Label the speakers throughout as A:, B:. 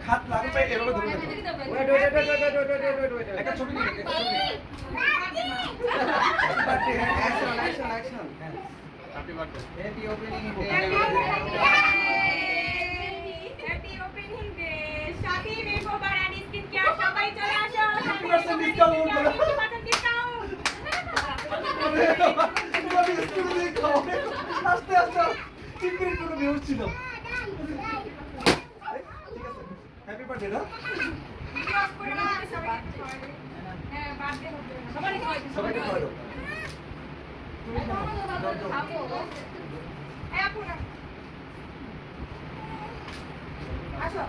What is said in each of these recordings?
A: হাত লাগবে এভাবে ধরে একটা ছবি নিয়ে happy birthday happy opening day
B: happy opening day Sathi makeover and skin care সবাই চলে আসো
A: 50% ডিসকাউন্ট
B: 50% ডিসকাউন্ট
A: তোমাদের স্কুলে দেখো আস্তে আস্তে টিকিট পুরো বেউস ছিল ঠিক আছে হ্যাপি বার্থডে না
B: হ্যাঁ বার্থডে হবে সবাইকে
A: সবাইকে খাওয়াই দাও
B: আসো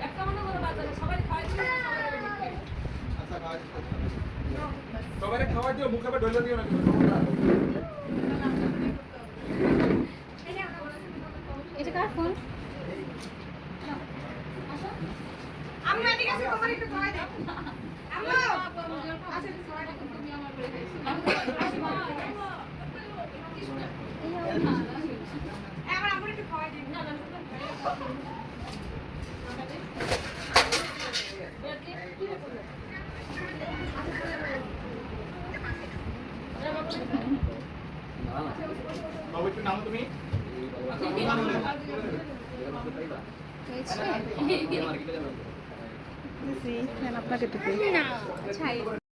B: একটা মনে করো বাজারে সবাই খাওয়াই দিলে
A: সবাইকে খাওয়াই দিও মুখে আবার ঢলে দিও না
C: এটা কার ফোন?
B: আমি এদিকে আসো তোমার একটু খাওয়াই দাও আম্মু আসো খাওয়াই দাও তুমি আমার করে দিয়েছো আমার আম্মু একটু খাওয়াই দিন না
A: বাবু একটু নামো তুমি
C: আপনাকে তো